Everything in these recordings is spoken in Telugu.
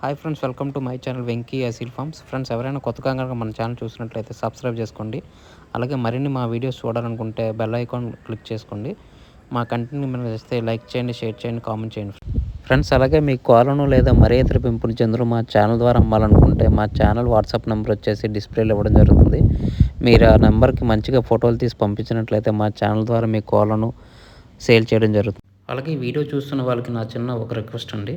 Hi friends, welcome to my channel Venky Aseel farms. Friends, ఎవరైనా కొత్తగా కనుక మన ఛానల్ చూసినట్లయితే సబ్స్క్రైబ్ చేసుకోండి. అలాగే మరిన్ని మా వీడియోస్ చూడాలనుకుంటే బెల్ ఐకాన్ క్లిక్ చేసుకోండి. మా కంటెంట్ మీరు చేస్తే లైక్ చేయండి, షేర్ చేయండి, కామెంట్ చేయండి. ఫ్రెండ్స్, అలాగే మీ కోలను లేదా మరే ఇతర పెంపుడు జంతువులు మా ఛానల్ ద్వారా అమ్మాలనుకుంటే మా ఛానల్ వాట్సాప్ నెంబర్ వచ్చేసి డిస్ప్లేలో ఇవ్వడం జరుగుతుంది. మీరు ఆ నెంబర్కి మంచిగా ఫోటోలు తీసి పంపించినట్లయితే మా ఛానల్ ద్వారా మీ కోలను సేల్ చేయడం జరుగుతుంది. అలాగే ఈ వీడియో చూస్తున్న వాళ్ళకి నా చిన్న ఒక రిక్వెస్ట్ అండి.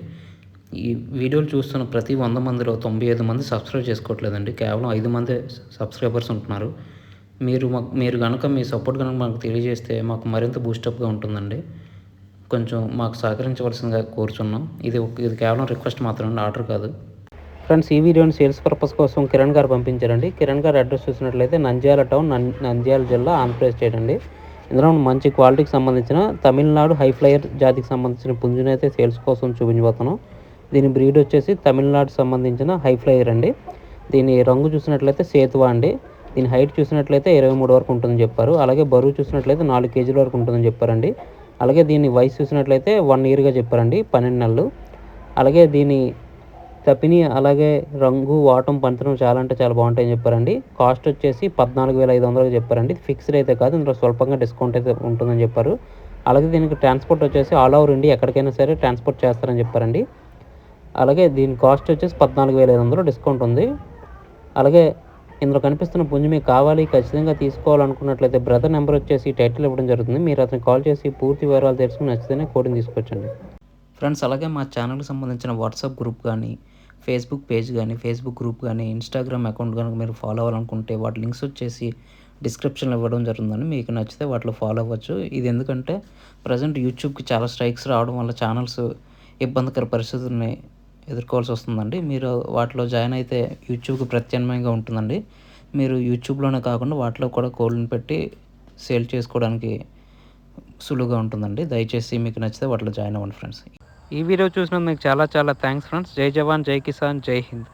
ఈ వీడియోలు చూస్తున్న ప్రతి 100 మందిలో 95 మంది సబ్స్క్రైబ్ చేసుకోవట్లేదండి. కేవలం 5 మందే సబ్స్క్రైబర్స్ ఉంటున్నారు. మీరు కనుక మీ సపోర్ట్ కనుక మాకు తెలియజేస్తే మాకు మరింత బూస్టప్గా ఉంటుందండి. కొంచెం మాకు సహకరించవలసిందిగా కోరుచున్నాం. ఇది కేవలం రిక్వెస్ట్ మాత్రమే, ఆర్డర్ కాదు. ఫ్రెండ్స్, ఈ వీడియోని సేల్స్ పర్పస్ కోసం కిరణ్ గారు పంపించారండి. కిరణ్ గారు అడ్రస్ చూసినట్లయితే నంద్యాల టౌన్, నంద్యాల జిల్లా, ఆంధ్రప్రదేశ్ స్టేట్ అండి. ఇందులో మంచి క్వాలిటీకి సంబంధించిన తమిళనాడు హై ఫ్లైయర్ జాతికి సంబంధించిన పుంజునైతే సేల్స్ కోసం చూపించబోతున్నాం. దీని బ్రీడ్ వచ్చేసి తమిళనాడు సంబంధించిన హై ఫ్లైయర్ అండి. దీని రంగు చూసినట్లయితే సేతువా అండి. దీని హైట్ చూసినట్లయితే 23 వరకు ఉంటుందని చెప్పారు. అలాగే బరువు చూసినట్లయితే 4 కేజీల వరకు ఉంటుందని చెప్పారండి. అలాగే దీని వయసు చూసినట్లయితే 1 ఇయర్గా చెప్పారండి, 12 నెలలు. అలాగే దీని తపిని అలాగే రంగు, వాటం, పనితనం చాలా అంటే చాలా బాగుంటాయని చెప్పారండి. కాస్ట్ వచ్చేసి 14,500 చెప్పారండి. ఫిక్స్డ్ అయితే కాదు, ఇందులో స్వల్పంగా డిస్కౌంట్ అయితే ఉంటుందని చెప్పారు. అలాగే దీనికి ట్రాన్స్పోర్ట్ వచ్చేసి ఆల్ ఓవర్ ఇండియా ఎక్కడికైనా సరే ట్రాన్స్పోర్ట్ చేస్తారని చెప్పారండి. అలాగే దీని కాస్ట్ వచ్చేసి 14,500, డిస్కౌంట్ ఉంది. అలాగే ఇందులో కనిపిస్తున్న పుంజు మీకు కావాలి, ఖచ్చితంగా తీసుకోవాలనుకున్నట్లయితే బ్రదర్ నెంబర్ వచ్చేసి టైటిల్ ఇవ్వడం జరుగుతుంది. మీరు అతనికి కాల్ చేసి పూర్తి వివరాలు తెలుసుకుని నచ్చితేనే కోడిని తీసుకొచ్చండి. ఫ్రెండ్స్, అలాగే మా ఛానల్కి సంబంధించిన వాట్సాప్ గ్రూప్ కానీ, ఫేస్బుక్ పేజ్ కానీ, ఫేస్బుక్ గ్రూప్ కానీ, ఇన్స్టాగ్రామ్ అకౌంట్ కనుక మీరు ఫాలో అవ్వాలనుకుంటే వాటి లింక్స్ వచ్చేసి డిస్క్రిప్షన్లో ఇవ్వడం జరుగుతుందని. మీకు నచ్చితే వాటిలో ఫాలో అవ్వచ్చు. ఇది ఎందుకంటే ప్రజెంట్ యూట్యూబ్కి చాలా స్ట్రైక్స్ రావడం వల్ల ఛానల్స్ ఇబ్బందికర పరిస్థితుల్ని ఎదుర్కోవాల్సి వస్తుందండి. మీరు వాటిలో జాయిన్ అయితే యూట్యూబ్కి ప్రత్యామ్నాయంగా ఉంటుందండి. మీరు యూట్యూబ్లోనే కాకుండా వాటిలో కూడా కోళ్ళని పెట్టి సేల్ చేసుకోవడానికి సులువుగా ఉంటుందండి. దయచేసి మీకు నచ్చితే వాటిలో జాయిన్ అవ్వండి ఫ్రెండ్స్. ఈ వీడియో చూసినందుకు మీకు చాలా చాలా థ్యాంక్స్ ఫ్రెండ్స్. జై జవాన్, జై కిసాన్, జై హింద్.